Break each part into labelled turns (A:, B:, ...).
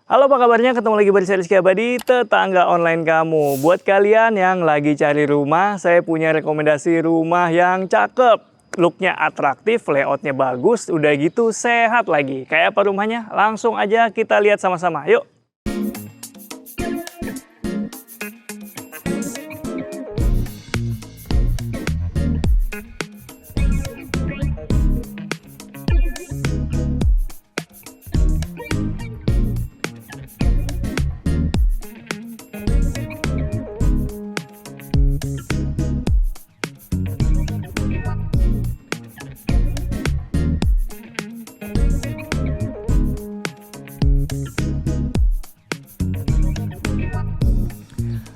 A: Halo, apa kabarnya? Ketemu lagi bersama Rizky Abadi, tetangga online kamu. Buat kalian yang lagi cari rumah, saya punya rekomendasi rumah yang cakep. Looknya atraktif, layoutnya bagus, udah gitu sehat lagi. Kayak apa rumahnya? Langsung aja kita lihat sama-sama. Yuk!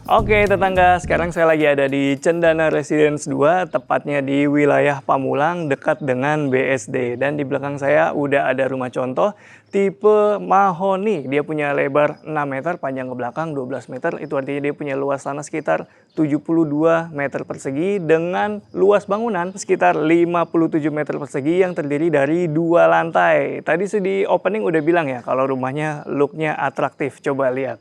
A: Oke tetangga, sekarang saya lagi ada di Cendana Residence 2, tepatnya di wilayah Pamulang, dekat dengan BSD. Dan di belakang saya udah ada rumah contoh tipe mahoni. Dia punya lebar 6 meter, panjang ke belakang 12 meter. Itu artinya dia punya luas tanah sekitar 72 meter persegi dengan luas bangunan sekitar 57 meter persegi yang terdiri dari 2 lantai. Tadi sih di opening udah bilang ya kalau rumahnya looknya atraktif. Coba lihat.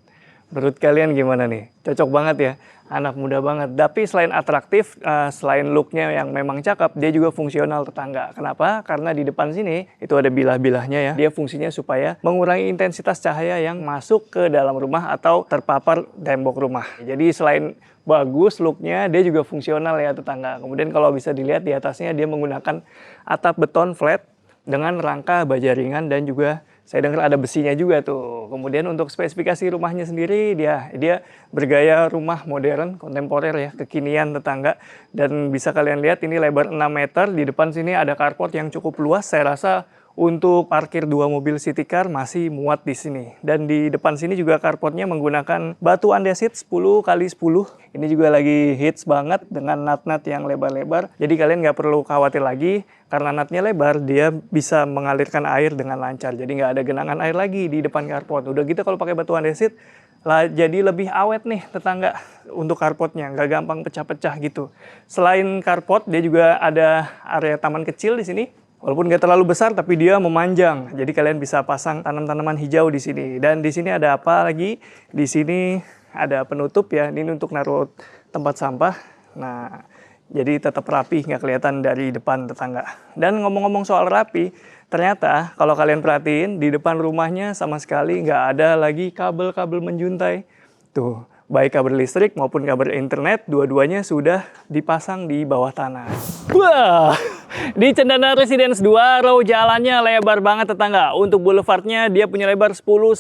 A: Menurut kalian gimana nih? Cocok banget ya, anak muda banget. Tapi selain atraktif, selain looknya yang memang cakep, dia juga fungsional tetangga. Kenapa? Karena di depan sini itu ada bilah-bilahnya ya. Dia fungsinya supaya mengurangi intensitas cahaya yang masuk ke dalam rumah atau terpapar tembok rumah. Jadi selain bagus looknya, dia juga fungsional ya tetangga. Kemudian kalau bisa dilihat di atasnya dia menggunakan atap beton flat dengan rangka baja ringan dan juga saya dengar ada besinya juga tuh. Kemudian untuk spesifikasi rumahnya sendiri, dia bergaya rumah modern, kontemporer ya, kekinian tetangga. Dan bisa kalian lihat ini lebar 6 meter, di depan sini ada carport yang cukup luas. Saya rasa untuk parkir 2 mobil city car masih muat di sini. Dan di depan sini juga carportnya menggunakan batu andesit 10x10. Ini juga lagi hits banget dengan nut-nut yang lebar-lebar. Jadi kalian nggak perlu khawatir lagi. Karena nutnya lebar, dia bisa mengalirkan air dengan lancar. Jadi nggak ada genangan air lagi di depan carport. Udah gitu kalau pakai batu andesit, jadi lebih awet nih tetangga untuk carportnya. Nggak gampang pecah-pecah gitu. Selain carport, dia juga ada area taman kecil di sini. Walaupun nggak terlalu besar, tapi dia memanjang. Jadi kalian bisa pasang tanam-tanaman hijau di sini. Dan di sini ada apa lagi? Di sini ada penutup ya. Ini untuk naruh tempat sampah. Nah, jadi tetap rapi, nggak kelihatan dari depan tetangga. Dan ngomong-ngomong soal rapi, ternyata kalau kalian perhatiin, di depan rumahnya sama sekali nggak ada lagi kabel-kabel menjuntai. Tuh, baik kabel listrik maupun kabel internet, dua-duanya sudah dipasang di bawah tanah. Wah! Di Cendana Residence 2, row jalannya lebar banget tetangga. Untuk boulevardnya dia punya lebar 10-15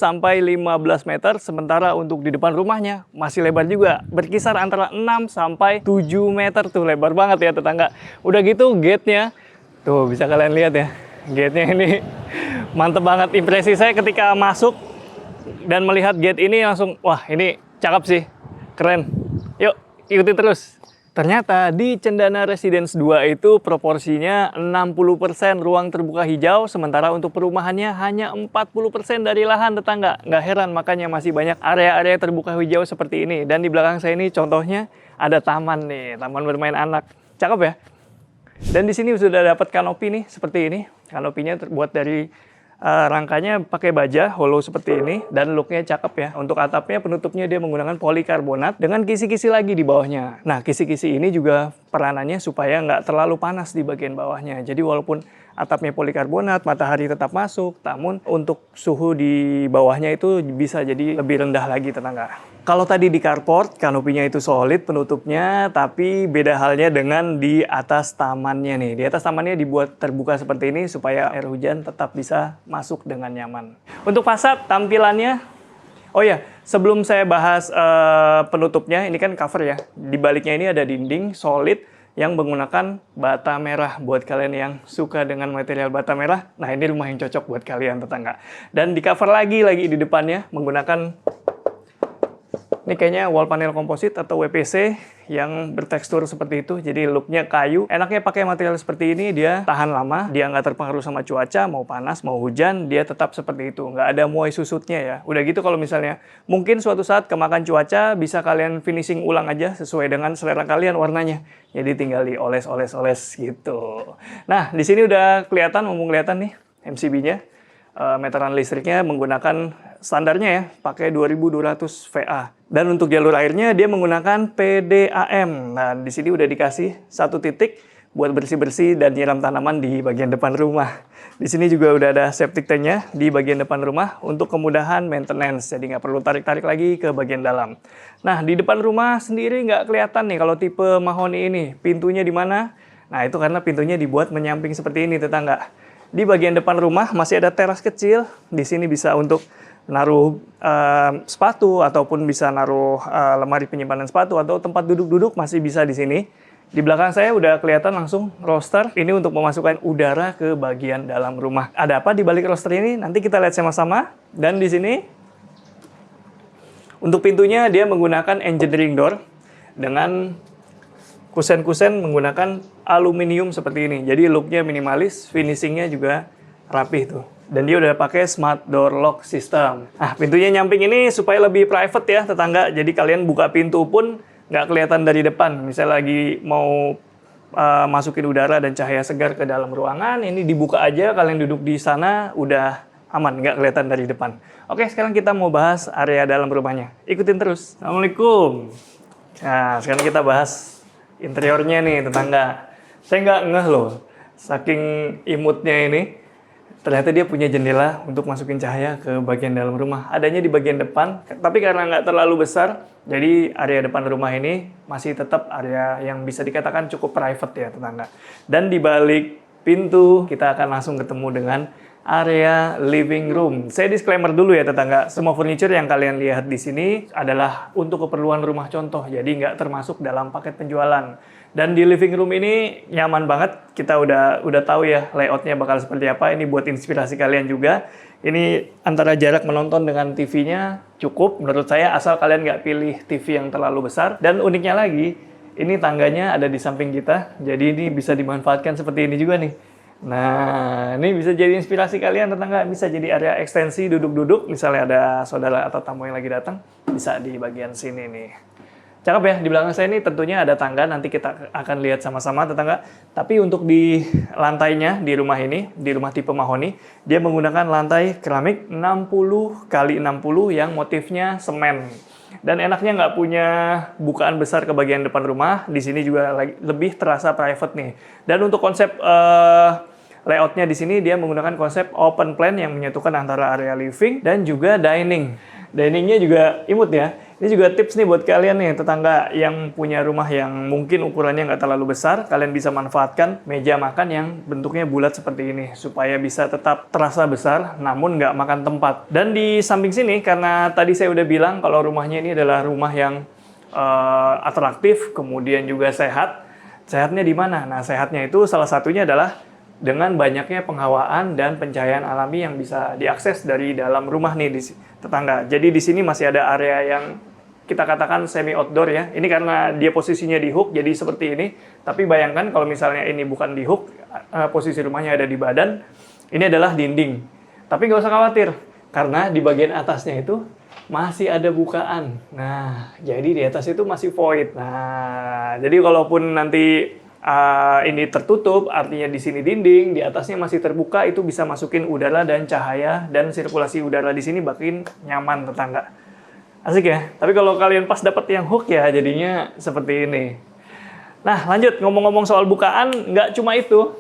A: meter. Sementara untuk di depan rumahnya masih lebar juga. Berkisar antara 6-7 meter tuh, lebar banget ya tetangga. Udah gitu gate-nya, tuh bisa kalian lihat ya. Gate-nya ini mantep banget. Impresi saya ketika masuk dan melihat gate ini langsung, wah ini cakep sih. Keren. Yuk ikuti terus. Ternyata di Cendana Residence 2 itu proporsinya 60% ruang terbuka hijau, sementara untuk perumahannya hanya 40% dari lahan tetangga. Nggak heran makanya masih banyak area-area terbuka hijau seperti ini. Dan di belakang saya ini contohnya ada taman nih, taman bermain anak. Cakep ya? Dan di sini sudah dapat kanopi nih, seperti ini. Kanopinya terbuat dari rangkanya pakai baja hollow seperti ini dan looknya cakep ya. Untuk atapnya penutupnya dia menggunakan polikarbonat dengan kisi-kisi lagi di bawahnya. Nah kisi-kisi ini juga peranannya supaya nggak terlalu panas di bagian bawahnya. Jadi walaupun atapnya polikarbonat, matahari tetap masuk, namun untuk suhu di bawahnya itu bisa jadi lebih rendah lagi tetangga. Kalau tadi di carport, kanopinya itu solid penutupnya, tapi beda halnya dengan di atas tamannya nih. Di atas tamannya dibuat terbuka seperti ini supaya air hujan tetap bisa masuk dengan nyaman. Untuk fasad tampilannya, oh ya, sebelum saya bahas penutupnya, ini kan cover ya. Di baliknya ini ada dinding solid yang menggunakan bata merah. Buat kalian yang suka dengan material bata merah, nah ini rumah yang cocok buat kalian tetangga. Dan di cover lagi di depannya menggunakan, ini kayaknya wall panel komposit atau WPC yang bertekstur seperti itu. Jadi looknya kayu. Enaknya pakai material seperti ini, dia tahan lama. Dia nggak terpengaruh sama cuaca, mau panas, mau hujan, dia tetap seperti itu. Nggak ada muai susutnya ya. Udah gitu kalau misalnya mungkin suatu saat kemakan cuaca, bisa kalian finishing ulang aja sesuai dengan selera kalian warnanya. Jadi tinggal dioles-oles-oles gitu. Nah, di sini udah kelihatan, mumpung kelihatan nih MCB-nya. meteran listriknya menggunakan standarnya ya, pakai 2200 VA. Dan untuk jalur airnya dia menggunakan PDAM. Nah, di sini udah dikasih satu titik buat bersih-bersih dan nyiram tanaman di bagian depan rumah. Di sini juga udah ada septic tanknya di bagian depan rumah untuk kemudahan maintenance. Jadi nggak perlu tarik-tarik lagi ke bagian dalam. Nah, di depan rumah sendiri nggak kelihatan nih kalau tipe mahoni ini. Pintunya di mana? Nah, itu karena pintunya dibuat menyamping seperti ini, tetangga. Di bagian depan rumah masih ada teras kecil. Di sini bisa untuk naruh sepatu ataupun bisa naruh lemari penyimpanan sepatu atau tempat duduk-duduk masih bisa di sini. Di belakang saya udah kelihatan langsung roster. Ini untuk memasukkan udara ke bagian dalam rumah. Ada apa di balik roster ini? Nanti kita lihat sama-sama. Dan di sini untuk pintunya dia menggunakan engineering door dengan kusen-kusen menggunakan aluminium seperti ini. Jadi looknya minimalis, finishingnya juga rapih tuh. Dan dia udah pakai smart door lock system. Nah, pintunya nyamping ini supaya lebih private ya tetangga. Jadi kalian buka pintu pun nggak kelihatan dari depan. Misalnya lagi mau masukin udara dan cahaya segar ke dalam ruangan, ini dibuka aja, kalian duduk di sana udah aman, nggak kelihatan dari depan. Oke, sekarang kita mau bahas area dalam rumahnya. Ikutin terus. Assalamualaikum. Nah, sekarang kita bahas interiornya nih tetangga. Saya nggak ngeh loh, saking imutnya ini. Ternyata dia punya jendela untuk masukin cahaya ke bagian dalam rumah. Adanya di bagian depan, tapi karena nggak terlalu besar, jadi area depan rumah ini masih tetap area yang bisa dikatakan cukup private ya tetangga. Dan di balik pintu kita akan langsung ketemu dengan area living room. Saya disclaimer dulu ya tetangga, semua furniture yang kalian lihat di sini adalah untuk keperluan rumah contoh, jadi nggak termasuk dalam paket penjualan. Dan di living room ini nyaman banget, kita udah tahu ya layoutnya bakal seperti apa. Ini buat inspirasi kalian juga. Ini antara jarak menonton dengan TV-nya cukup menurut saya, asal kalian nggak pilih TV yang terlalu besar. Dan uniknya lagi, ini tangganya ada di samping kita, jadi ini bisa dimanfaatkan seperti ini juga nih. Nah, ini bisa jadi inspirasi kalian tetangga, bisa jadi area ekstensi duduk-duduk, misalnya ada saudara atau tamu yang lagi datang, bisa di bagian sini nih. Cakep ya, di belakang saya ini tentunya ada tangga, nanti kita akan lihat sama-sama tetangga. Tapi untuk di lantainya, di rumah ini, di rumah tipe mahoni, dia menggunakan lantai keramik 60 x 60 yang motifnya semen. Dan enaknya nggak punya bukaan besar ke bagian depan rumah, di sini juga lebih terasa private nih. Dan untuk konsep layoutnya di sini dia menggunakan konsep open plan yang menyatukan antara area living dan juga dining. Diningnya juga imut ya. Ini juga tips nih buat kalian nih tetangga yang punya rumah yang mungkin ukurannya nggak terlalu besar, kalian bisa manfaatkan meja makan yang bentuknya bulat seperti ini supaya bisa tetap terasa besar namun nggak makan tempat. Dan di samping sini, karena tadi saya udah bilang kalau rumahnya ini adalah rumah yang atraktif, kemudian juga sehat. Sehatnya di mana? Nah, sehatnya itu salah satunya adalah dengan banyaknya penghawaan dan pencahayaan alami yang bisa diakses dari dalam rumah nih di tetangga. Jadi di sini masih ada area yang kita katakan semi outdoor ya. Ini karena dia posisinya di hook jadi seperti ini. Tapi bayangkan kalau misalnya ini bukan di hook, posisi rumahnya ada di badan, ini adalah dinding. Tapi nggak usah khawatir karena di bagian atasnya itu masih ada bukaan. Nah, jadi di atas itu masih void. Nah, jadi kalaupun nanti ini tertutup, artinya di sini dinding, di atasnya masih terbuka, itu bisa masukin udara dan cahaya, dan sirkulasi udara di sini makin nyaman tetangga. Asik ya? Tapi kalau kalian pas dapat yang hook ya, jadinya seperti ini. Nah, lanjut ngomong-ngomong soal bukaan, nggak cuma itu.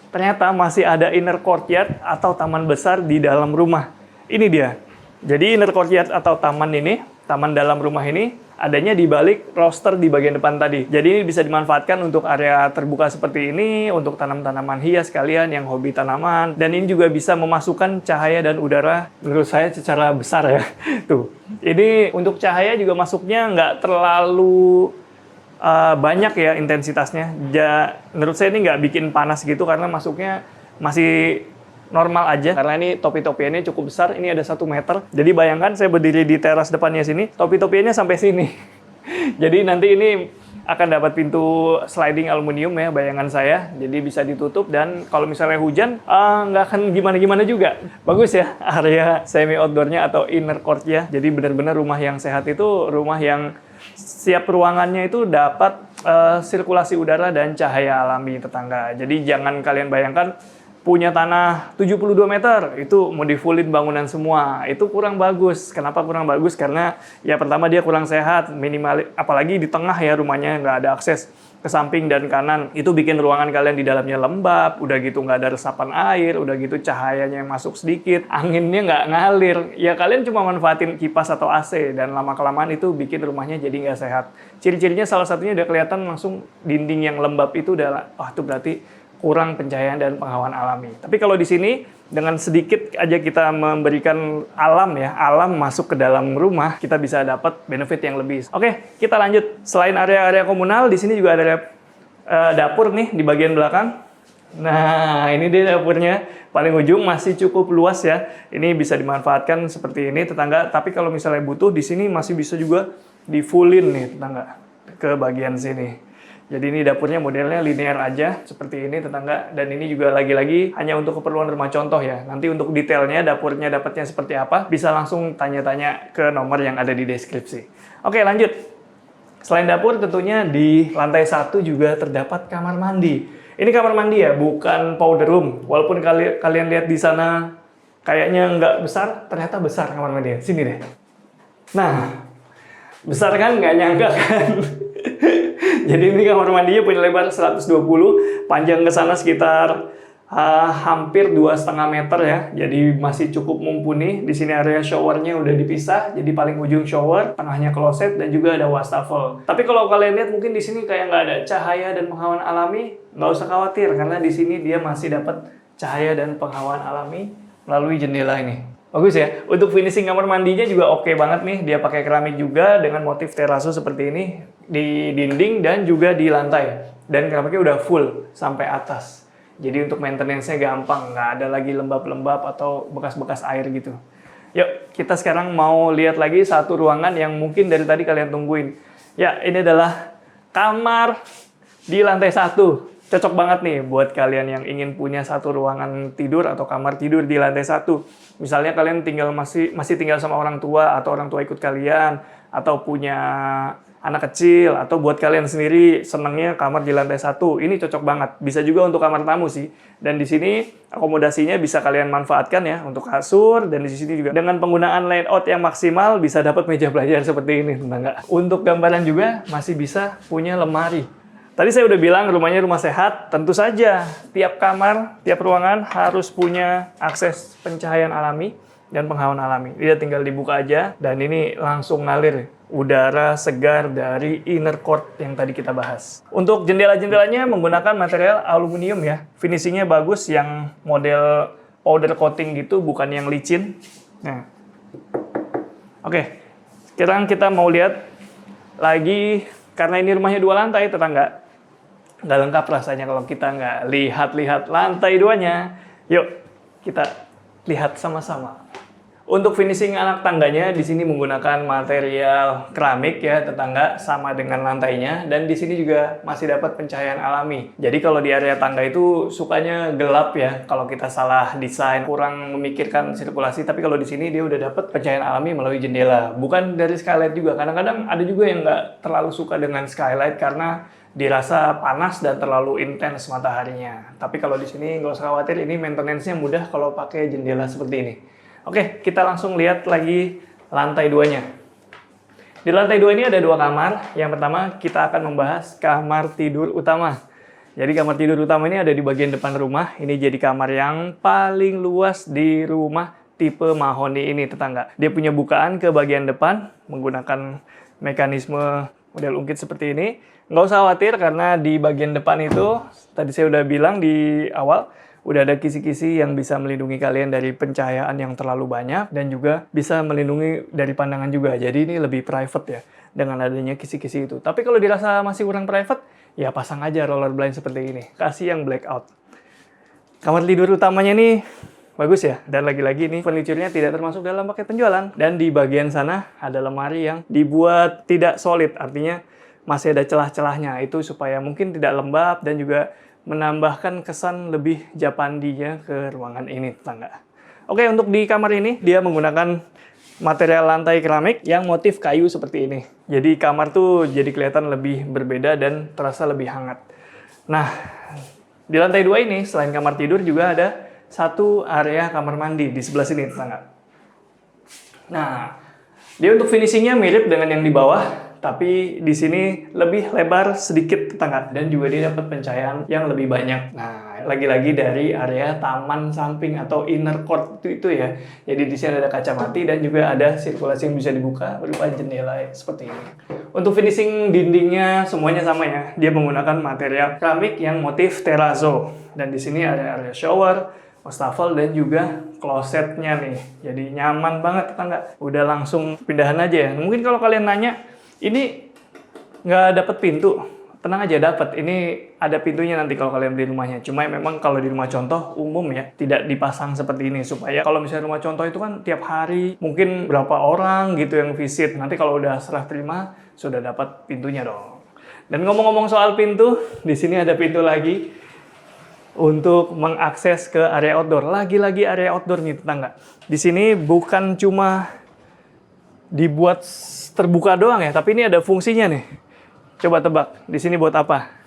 A: Ternyata masih ada inner courtyard atau taman besar di dalam rumah. Ini dia. Jadi inner courtyard atau taman ini, taman dalam rumah ini, adanya di balik roster di bagian depan tadi. Jadi ini bisa dimanfaatkan untuk area terbuka seperti ini, untuk tanam-tanaman hias kalian yang hobi tanaman. Dan ini juga bisa memasukkan cahaya dan udara, menurut saya secara besar ya. Tuh, ini untuk cahaya juga masuknya nggak terlalu banyak ya intensitasnya. Menurut saya ini nggak bikin panas gitu, karena masuknya masih normal aja, karena ini topi-topiannya cukup besar. Ini ada 1 meter. Jadi bayangkan saya berdiri di teras depannya sini, topi-topiannya sampai sini. Jadi nanti ini akan dapat pintu sliding aluminium ya, bayangan saya. Jadi bisa ditutup, dan kalau misalnya hujan, nggak akan gimana-gimana juga. Bagus ya area semi outdoornya atau inner court ya. Jadi benar-benar rumah yang sehat itu rumah yang setiap ruangannya itu dapat sirkulasi udara dan cahaya alami tetangga. Jadi jangan kalian bayangkan punya tanah 72 meter, itu mau di-fullin bangunan semua. Itu kurang bagus. Kenapa kurang bagus? Karena ya pertama dia kurang sehat, minimal, apalagi di tengah ya rumahnya, nggak ada akses ke samping dan kanan. Itu bikin ruangan kalian di dalamnya lembab, udah gitu nggak ada resapan air, udah gitu cahayanya yang masuk sedikit, anginnya nggak ngalir. Ya kalian cuma manfaatin kipas atau AC, dan lama-kelamaan itu bikin rumahnya jadi nggak sehat. Ciri-cirinya salah satunya udah kelihatan langsung dinding yang lembab itu udah, wah itu berarti kurang pencahayaan dan penghawaan alami. Tapi kalau di sini dengan sedikit aja kita memberikan alam ya, alam masuk ke dalam rumah, kita bisa dapat benefit yang lebih. Oke, kita lanjut. Selain area-area komunal, di sini juga ada dapur nih di bagian belakang. Nah, ini dia dapurnya. Paling ujung masih cukup luas ya. Ini bisa dimanfaatkan seperti ini tetangga. Tapi kalau misalnya butuh, di sini masih bisa juga di-fullin nih tetangga ke bagian sini. Jadi ini dapurnya modelnya linear aja, seperti ini tetangga. Dan ini juga lagi-lagi hanya untuk keperluan rumah contoh ya. Nanti untuk detailnya, dapurnya dapatnya seperti apa, bisa langsung tanya-tanya ke nomor yang ada di deskripsi. Oke, lanjut. Selain dapur, tentunya di lantai 1 juga terdapat kamar mandi. Ini kamar mandi ya, bukan powder room. Walaupun kalian lihat di sana kayaknya nggak besar, ternyata besar kamar mandinya. Sini deh. Nah, besar kan? Nggak nyangka kan? Jadi ini kamar mandinya punya lebar 120, panjang ke sana sekitar hampir 2,5 meter ya. Jadi masih cukup mumpuni. Di sini area showernya udah dipisah, jadi paling ujung shower, tengahnya kloset dan juga ada wastafel. Tapi kalau kalian lihat mungkin di sini kayak nggak ada cahaya dan penghawaan alami, nggak usah khawatir karena di sini dia masih dapat cahaya dan penghawaan alami melalui jendela ini. Bagus ya. Untuk finishing kamar mandinya juga oke banget nih. Dia pakai keramik juga dengan motif terrazzo seperti ini di dinding dan juga di lantai. Dan keramiknya udah full sampai atas. Jadi untuk maintenance-nya gampang, nggak ada lagi lembab-lembab atau bekas-bekas air gitu. Yuk, kita sekarang mau lihat lagi satu ruangan yang mungkin dari tadi kalian tungguin. Ya, ini adalah kamar di lantai 1. Cocok banget nih buat kalian yang ingin punya satu ruangan tidur atau kamar tidur di lantai 1. Misalnya kalian masih tinggal sama orang tua atau orang tua ikut kalian, atau punya anak kecil, atau buat kalian sendiri senangnya kamar di lantai 1. Ini cocok banget. Bisa juga untuk kamar tamu sih. Dan di sini akomodasinya bisa kalian manfaatkan ya untuk kasur, dan di sini juga dengan penggunaan layout yang maksimal bisa dapat meja belajar seperti ini, tetangga. Untuk gambaran juga masih bisa punya lemari. Tadi saya udah bilang rumahnya rumah sehat, tentu saja tiap kamar, tiap ruangan harus punya akses pencahayaan alami dan penghawaan alami. Dia tinggal dibuka aja dan ini langsung ngalir udara segar dari inner court yang tadi kita bahas. Untuk jendela-jendelanya menggunakan material aluminium ya. Finishingnya bagus, yang model powder coating gitu, bukan yang licin. Nah, oke. Sekarang kita mau lihat lagi, karena ini rumahnya 2 lantai tetangga. Nggak lengkap rasanya kalau kita nggak lihat-lihat lantai 2-nya. Yuk, kita lihat sama-sama. Untuk finishing anak tangganya di sini menggunakan material keramik ya tetangga, sama dengan lantainya, dan di sini juga masih dapat pencahayaan alami. Jadi kalau di area tangga itu sukanya gelap ya kalau kita salah desain, kurang memikirkan sirkulasi, tapi kalau di sini dia udah dapat pencahayaan alami melalui jendela. Bukan dari skylight juga. Kadang-kadang ada juga yang nggak terlalu suka dengan skylight karena dirasa panas dan terlalu intens mataharinya. Tapi kalau di sini nggak usah khawatir, ini maintenance-nya mudah kalau pakai jendela seperti ini. Oke, kita langsung lihat lagi lantai 2-nya. Di lantai 2 ini ada 2 kamar. Yang pertama kita akan membahas kamar tidur utama. Jadi kamar tidur utama ini ada di bagian depan rumah. Ini jadi kamar yang paling luas di rumah tipe mahoni ini tetangga. Dia punya bukaan ke bagian depan menggunakan mekanisme model ungkit seperti ini. Nggak usah khawatir karena di bagian depan itu, tadi saya udah bilang di awal, udah ada kisi-kisi yang bisa melindungi kalian dari pencahayaan yang terlalu banyak dan juga bisa melindungi dari pandangan juga. Jadi ini lebih private ya dengan adanya kisi-kisi itu. Tapi kalau dirasa masih kurang private, ya pasang aja roller blind seperti ini. Kasih yang blackout. Kamar tidur utamanya nih bagus ya. Dan lagi-lagi nih furniture-nya tidak termasuk dalam paket penjualan. Dan di bagian sana ada lemari yang dibuat tidak solid. Artinya masih ada celah-celahnya. Itu supaya mungkin tidak lembab dan juga menambahkan kesan lebih Japandinya ke ruangan ini tetangga. Oke, untuk di kamar ini dia menggunakan material lantai keramik yang motif kayu seperti ini. Jadi kamar tuh jadi kelihatan lebih berbeda dan terasa lebih hangat. Nah, Di lantai 2 ini, selain kamar tidur juga ada satu area kamar mandi di sebelah sini, tetangga. Nah, dia untuk finishingnya mirip dengan yang di bawah, tapi di sini lebih lebar sedikit, tetangga. Dan juga dia dapat pencahayaan yang lebih banyak. Nah, lagi-lagi dari area taman samping atau inner court itu ya. Jadi di sini ada kaca mati dan juga ada sirkulasi yang bisa dibuka berupa jendela seperti ini. Untuk finishing dindingnya semuanya sama ya. Dia menggunakan material keramik yang motif terrazzo. Dan di sini ada area shower, wastafel, dan juga klosetnya nih. Jadi nyaman banget, tetangga. Udah langsung pindahan aja ya. Mungkin kalau kalian nanya, ini nggak dapat pintu. Tenang aja, dapat. Ini ada pintunya nanti kalau kalian beli rumahnya. Cuma memang kalau di rumah contoh umum ya, tidak dipasang seperti ini. Supaya kalau misalnya rumah contoh itu kan tiap hari mungkin berapa orang gitu yang visit. Nanti kalau udah serah terima, sudah dapat pintunya dong. Dan ngomong-ngomong soal pintu, di sini ada pintu lagi untuk mengakses ke area outdoor. Lagi-lagi area outdoor nih, tetangga. Di sini bukan cuma dibuat terbuka doang ya, tapi ini ada fungsinya nih. Coba tebak, di sini buat apa?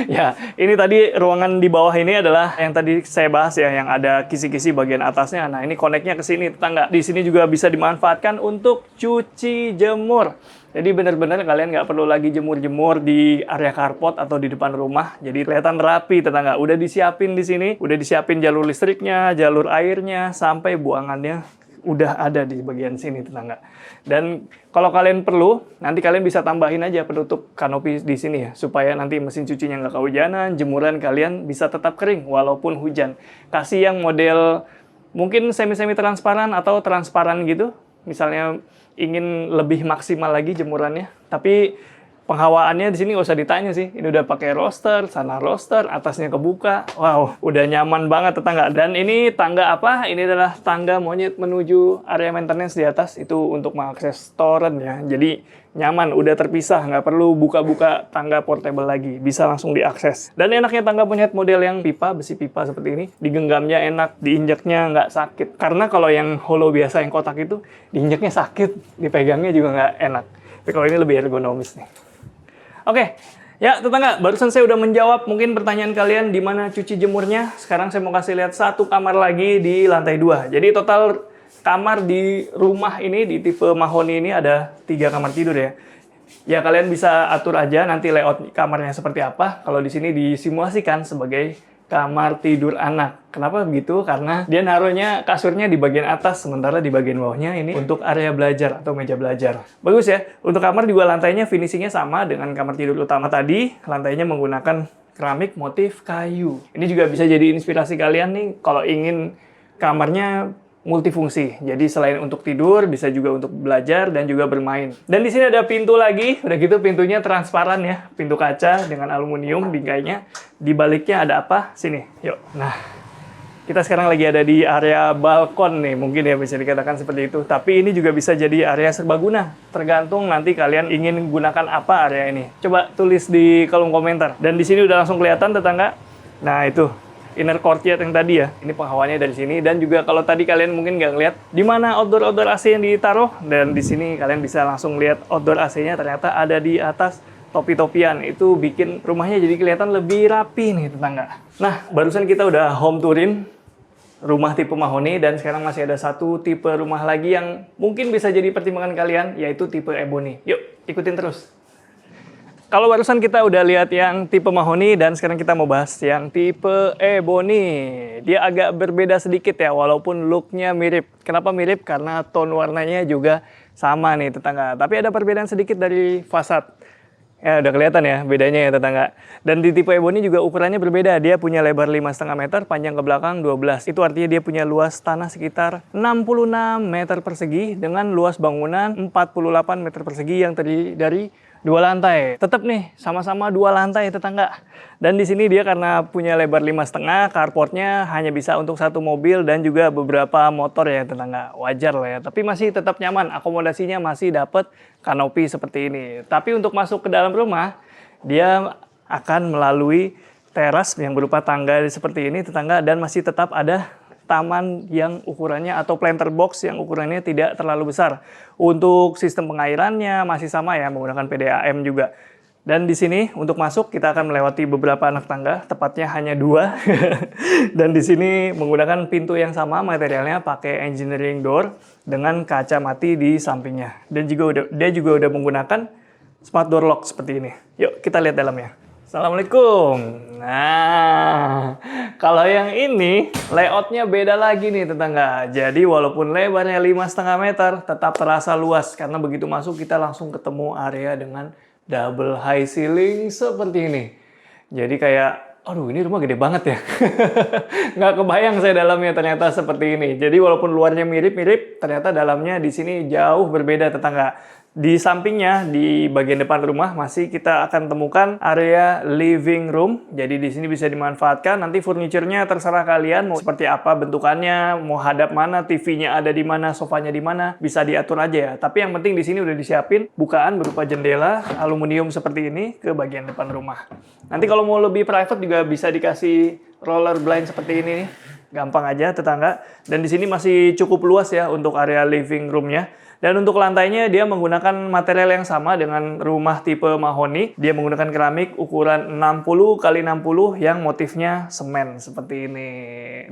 A: Ya, ini tadi ruangan di bawah ini adalah yang tadi saya bahas ya, yang ada kisi-kisi bagian atasnya. Nah, ini koneknya ke sini, tetangga. Di sini juga bisa dimanfaatkan untuk cuci jemur. Jadi benar-benar kalian nggak perlu lagi jemur-jemur di area carport atau di depan rumah. Jadi kelihatan rapi, tetangga. Udah disiapin di sini, udah disiapin jalur listriknya, jalur airnya, sampai buangannya udah ada di bagian sini, tetangga. Dan kalau kalian perlu, nanti kalian bisa tambahin aja penutup kanopi di sini ya, supaya nanti mesin cucinya nggak kehujanan, jemuran kalian bisa tetap kering walaupun hujan. Kasih yang model mungkin semi-semi transparan atau transparan gitu, misalnya ingin lebih maksimal lagi jemurannya, tapi penghawaannya di sini nggak usah ditanya sih. Ini udah pakai roster, sana roster, atasnya kebuka. Wow, udah nyaman banget, tetangga. Dan ini tangga apa? Ini adalah tangga monyet menuju area maintenance di atas. Itu untuk mengakses storen ya. Jadi nyaman, udah terpisah. Nggak perlu buka-buka tangga portable lagi. Bisa langsung diakses. Dan enaknya tangga monyet model yang pipa, besi pipa seperti ini. Digenggamnya enak, diinjaknya nggak sakit. Karena kalau yang hollow biasa, yang kotak itu, diinjaknya sakit. Dipegangnya juga nggak enak. Tapi kalau ini lebih ergonomis nih. Oke, ya tetangga, barusan saya udah menjawab mungkin pertanyaan kalian di mana cuci jemurnya. Sekarang saya mau kasih lihat satu kamar lagi di lantai 2. Jadi total kamar di rumah ini, di tipe mahoni ini ada 3 kamar tidur ya. Ya kalian bisa atur aja nanti layout kamarnya seperti apa. Kalau di sini disimulasikan sebagai kamar tidur anak. Kenapa begitu? Karena dia naruhnya kasurnya di bagian atas, sementara di bagian bawahnya ini untuk area belajar atau meja belajar. Bagus ya. Untuk kamar juga lantainya finishingnya sama dengan kamar tidur utama tadi. Lantainya menggunakan keramik motif kayu. Ini juga bisa jadi inspirasi kalian nih kalau ingin kamarnya multifungsi. Jadi selain untuk tidur, bisa juga untuk belajar dan juga bermain. Dan di sini ada pintu lagi. Udah gitu pintunya transparan ya. Pintu kaca dengan aluminium bingkainya. Di baliknya ada apa? Sini, yuk. Nah, kita sekarang lagi ada di area balkon nih. Mungkin ya bisa dikatakan seperti itu. Tapi ini juga bisa jadi area serbaguna. Tergantung nanti kalian ingin gunakan apa area ini. Coba tulis di kolom komentar. Dan di sini udah langsung kelihatan, tetangga. Nah, itu inner courtyard yang tadi ya. Ini penghawaannya dari sini. Dan juga kalau tadi kalian mungkin nggak ngeliat di mana outdoor AC yang ditaruh. Dan di sini kalian bisa langsung lihat outdoor AC-nya ternyata ada di atas topi-topian. Itu bikin rumahnya jadi kelihatan lebih rapi nih, tetangga. Nah, barusan kita udah home tourin rumah tipe mahoni. Dan sekarang masih ada satu tipe rumah lagi yang mungkin bisa jadi pertimbangan kalian, yaitu tipe ebony. Yuk, ikutin terus. Kalau barusan kita udah lihat yang tipe mahoni dan sekarang kita mau bahas yang tipe ebony. Dia agak berbeda sedikit ya, walaupun looknya mirip. Kenapa mirip? Karena tone warnanya juga sama nih, tetangga. Tapi ada perbedaan sedikit dari fasad. Ya udah kelihatan ya bedanya ya, tetangga. Dan di tipe ebony juga ukurannya berbeda. Dia punya lebar 5,5 meter, panjang ke belakang 12. Itu artinya dia punya luas tanah sekitar 66 meter persegi dengan luas bangunan 48 meter persegi yang terdiri dari 2 lantai. Tetap nih, sama-sama 2 lantai, tetangga. Dan di sini dia karena punya lebar 5,5, carportnya hanya bisa untuk 1 mobil dan juga beberapa motor ya, tetangga. Wajar lah ya, tapi masih tetap nyaman. Akomodasinya masih dapat kanopi seperti ini. Tapi untuk masuk ke dalam rumah, dia akan melalui teras yang berupa tangga seperti ini, tetangga. Dan masih tetap ada taman yang ukurannya atau planter box yang ukurannya tidak terlalu besar. Untuk sistem pengairannya masih sama ya, menggunakan PDAM juga. Dan di sini untuk masuk kita akan melewati beberapa anak tangga, tepatnya hanya 2. Dan di sini menggunakan pintu yang sama, materialnya pakai engineering door dengan kaca mati di sampingnya. Dan dia juga udah menggunakan smart door lock seperti ini. Yuk kita lihat dalamnya. Assalamualaikum. Nah, kalau yang ini layoutnya beda lagi nih tetangga. Jadi walaupun lebarnya 5,5 meter, tetap terasa luas karena begitu masuk kita langsung ketemu area dengan double high ceiling seperti ini. Jadi kayak, aduh ini rumah gede banget ya. Nggak kebayang saya dalamnya ternyata seperti ini. Jadi walaupun luarnya mirip-mirip, ternyata dalamnya di sini jauh berbeda tetangga. Di sampingnya, di bagian depan rumah masih kita akan temukan area living room. Jadi di sini bisa dimanfaatkan. Nanti furniturnya terserah kalian mau seperti apa bentukannya, mau hadap mana, TV-nya ada di mana, sofanya di mana, bisa diatur aja ya. Tapi yang penting di sini udah disiapin bukaan berupa jendela aluminium seperti ini ke bagian depan rumah. Nanti kalau mau lebih private juga bisa dikasih roller blind seperti ini nih. Gampang aja tetangga. Dan di sini masih cukup luas ya untuk area living room-nya. Dan untuk lantainya dia menggunakan material yang sama dengan rumah tipe mahoni. Dia menggunakan keramik ukuran 60 x 60 yang motifnya semen seperti ini.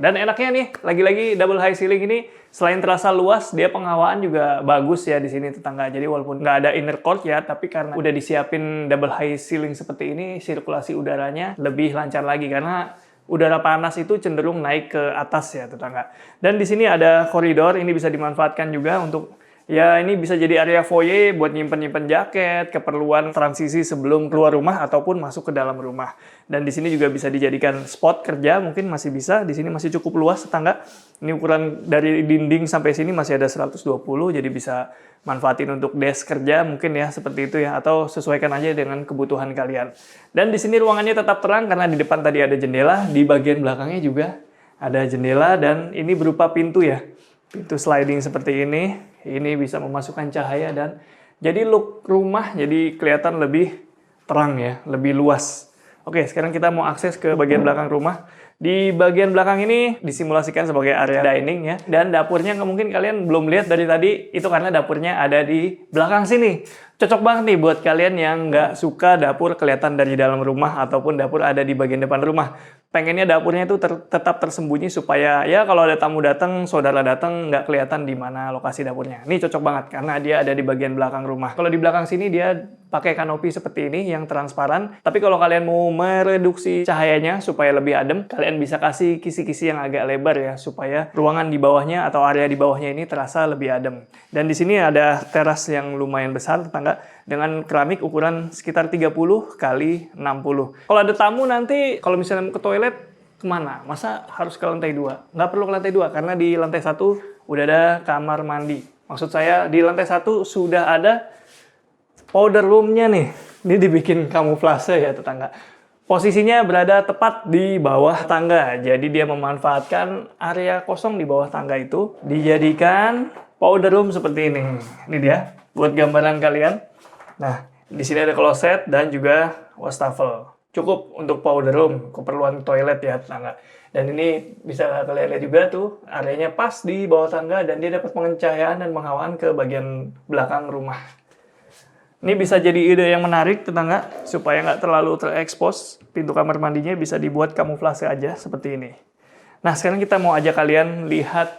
A: Dan enaknya nih, lagi-lagi double high ceiling ini selain terasa luas, dia penghawaan juga bagus ya di sini tetangga. Jadi walaupun nggak ada inner court ya, tapi karena udah disiapin double high ceiling seperti ini, sirkulasi udaranya lebih lancar lagi karena udara panas itu cenderung naik ke atas ya tetangga. Dan di sini ada koridor, ini bisa dimanfaatkan juga untuk ya ini bisa jadi area foyer buat nyimpen-nyimpen jaket, keperluan transisi sebelum keluar rumah ataupun masuk ke dalam rumah. Dan di sini juga bisa dijadikan spot kerja, mungkin masih bisa. Di sini masih cukup luas tetangga. Ini ukuran dari dinding sampai sini masih ada 120, jadi bisa manfaatin untuk desk kerja mungkin ya seperti itu ya, atau sesuaikan aja dengan kebutuhan kalian. Dan di sini ruangannya tetap terang karena di depan tadi ada jendela, di bagian belakangnya juga ada jendela dan ini berupa pintu ya. Pintu sliding seperti ini bisa memasukkan cahaya dan jadi look rumah jadi kelihatan lebih terang ya, lebih luas. Oke, sekarang kita mau akses ke bagian belakang rumah. Di bagian belakang ini disimulasikan sebagai area dining ya, dan dapurnya mungkin kalian belum lihat dari tadi, itu karena dapurnya ada di belakang sini. Cocok banget nih buat kalian yang nggak suka dapur kelihatan dari dalam rumah ataupun dapur ada di bagian depan rumah. Pengennya dapurnya itu tetap tersembunyi supaya ya kalau ada tamu datang, saudara datang nggak kelihatan di mana lokasi dapurnya. Ini cocok banget karena dia ada di bagian belakang rumah. Kalau di belakang sini dia pakai kanopi seperti ini yang transparan. Tapi kalau kalian mau mereduksi cahayanya supaya lebih adem, kalian bisa kasih kisi-kisi yang agak lebar ya supaya ruangan di bawahnya atau area di bawahnya ini terasa lebih adem. Dan di sini ada teras yang lumayan besar tetangga dengan keramik ukuran sekitar 30 x 60. Kalau ada tamu nanti kalau misalnya ke toilet kemana? Masa harus ke lantai 2? Nggak perlu ke lantai 2 karena di lantai 1 udah ada kamar mandi. Maksud saya di lantai 1 sudah ada powder room-nya nih. Ini dibikin kamuflase ya tetangga. Posisinya berada tepat di bawah tangga. Jadi dia memanfaatkan area kosong di bawah tangga itu dijadikan powder room seperti ini. Ini dia buat gambaran kalian. Nah, di sini ada kloset dan juga wastafel. Cukup untuk powder room, keperluan toilet ya tetangga. Dan ini bisa kalian lihat juga tuh, areanya pas di bawah tangga dan dia dapat pencahayaan dan penghawaan ke bagian belakang rumah. Ini bisa jadi ide yang menarik tetangga, supaya nggak terlalu terekspos. Pintu kamar mandinya bisa dibuat kamuflase aja seperti ini. Nah, sekarang kita mau ajak kalian lihat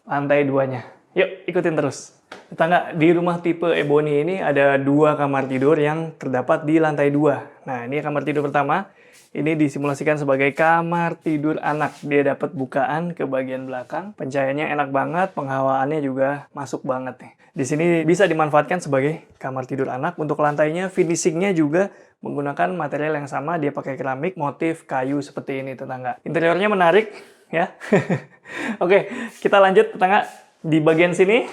A: lantai 2-nya. Yuk, ikutin terus. Tetangga, di rumah tipe Ebony ini ada 2 kamar tidur yang terdapat di lantai 2. Nah, ini kamar tidur pertama. Ini disimulasikan sebagai kamar tidur anak. Dia dapat bukaan ke bagian belakang. Pencahayaannya enak banget, penghawaannya juga masuk banget nih. Di sini bisa dimanfaatkan sebagai kamar tidur anak. Untuk lantainya, finishingnya juga menggunakan material yang sama. Dia pakai keramik, motif kayu seperti ini tetangga. Interiornya menarik ya. Oke, kita lanjut tetangga. Di bagian sini,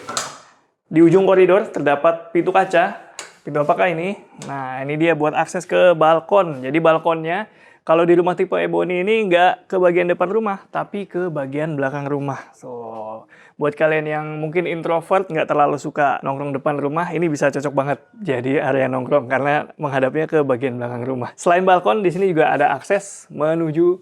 A: di ujung koridor terdapat pintu kaca. Pintu apakah ini? Nah, ini dia buat akses ke balkon. Jadi balkonnya, kalau di rumah tipe Ebony ini nggak ke bagian depan rumah, tapi ke bagian belakang rumah. So, buat kalian yang mungkin introvert, nggak terlalu suka nongkrong depan rumah, ini bisa cocok banget jadi area nongkrong karena menghadapnya ke bagian belakang rumah. Selain balkon, di sini juga ada akses menuju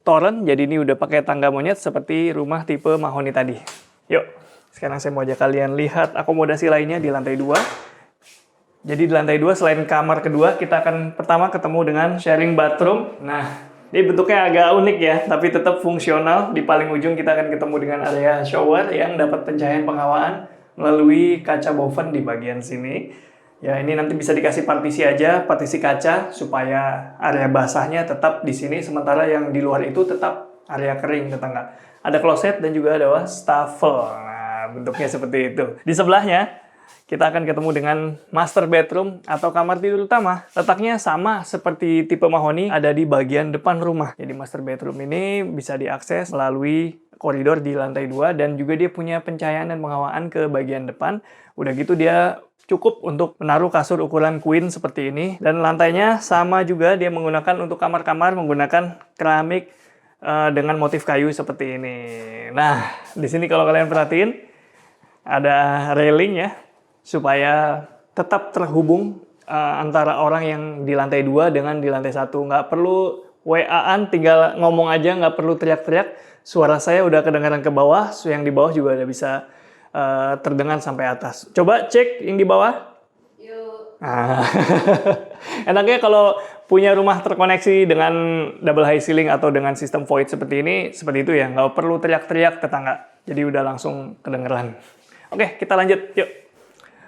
A: toren. Jadi ini udah pakai tangga monyet seperti rumah tipe mahoni tadi. Yuk. Sekarang saya mau ajak kalian lihat akomodasi lainnya di lantai 2. Jadi di lantai 2 selain kamar kedua, kita akan pertama ketemu dengan sharing bathroom. Nah, ini bentuknya agak unik ya, tapi tetap fungsional. Di paling ujung kita akan ketemu dengan area shower yang dapat pencahayaan penghawaan melalui kaca boven di bagian sini. Ya, ini nanti bisa dikasih partisi aja, partisi kaca, supaya area basahnya tetap di sini, sementara yang di luar itu tetap area kering, tetangga. Ada kloset dan juga ada wastafel. Nah, bentuknya seperti itu. Di sebelahnya, kita akan ketemu dengan master bedroom atau kamar tidur utama. Letaknya sama seperti tipe mahoni, ada di bagian depan rumah. Jadi master bedroom ini bisa diakses melalui koridor di lantai 2 dan juga dia punya pencahayaan dan penghawaan ke bagian depan. Udah gitu dia cukup untuk menaruh kasur ukuran queen seperti ini. Dan lantainya sama juga, dia menggunakan untuk kamar-kamar menggunakan keramik dengan motif kayu seperti ini. Nah, di sini kalau kalian perhatiin ada railing ya, supaya tetap terhubung antara orang yang di lantai 2 dengan di lantai 1. Nggak perlu WA-an, tinggal ngomong aja, nggak perlu teriak-teriak. Suara saya udah kedengaran ke bawah, yang di bawah juga udah bisa terdengar sampai atas. Coba cek yang di bawah. Yuk. Enaknya kalau punya rumah terkoneksi dengan double high ceiling atau dengan sistem void seperti ini, seperti itu ya. Nggak perlu teriak-teriak tetangga. Jadi udah langsung kedengeran. Oke, kita lanjut. Yuk.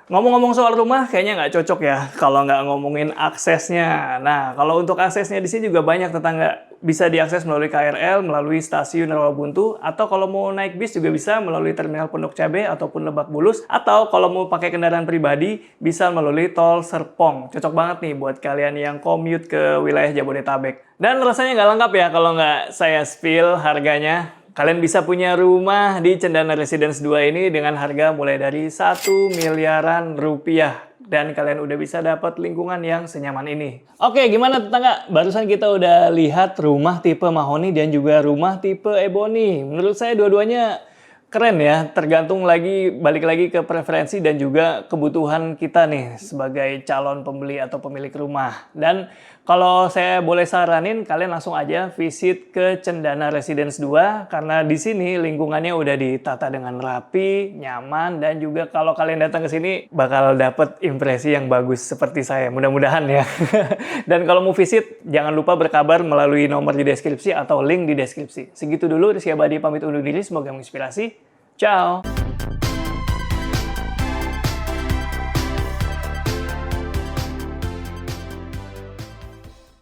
A: Ngomong-ngomong soal rumah, kayaknya nggak cocok ya kalau nggak ngomongin aksesnya. Nah, kalau untuk aksesnya di sini juga banyak tetangga. Bisa diakses melalui KRL, melalui stasiun Rawabuntu, atau kalau mau naik bis juga bisa melalui terminal Pondok Cabe ataupun Lebak Bulus, atau kalau mau pakai kendaraan pribadi bisa melalui tol Serpong. Cocok banget nih buat kalian yang commute ke wilayah Jabodetabek. Dan rasanya nggak lengkap ya kalau nggak saya spill harganya. Kalian bisa punya rumah di Cendana Residence 2 ini dengan harga mulai dari 1 miliaran rupiah. Dan kalian udah bisa dapat lingkungan yang senyaman ini. Oke, gimana tetangga? Barusan kita udah lihat rumah tipe mahoni dan juga rumah tipe ebony. Menurut saya dua-duanya keren ya, tergantung balik lagi ke preferensi dan juga kebutuhan kita nih sebagai calon pembeli atau pemilik rumah. Dan kalau saya boleh saranin, kalian langsung aja visit ke Cendana Residence 2 karena di sini lingkungannya udah ditata dengan rapi, nyaman, dan juga kalau kalian datang ke sini bakal dapet impresi yang bagus seperti saya. Mudah-mudahan ya. Dan kalau mau visit, jangan lupa berkabar melalui nomor di deskripsi atau link di deskripsi. Segitu dulu, Rizky Abadi pamit undur diri, semoga menginspirasi. Ciao!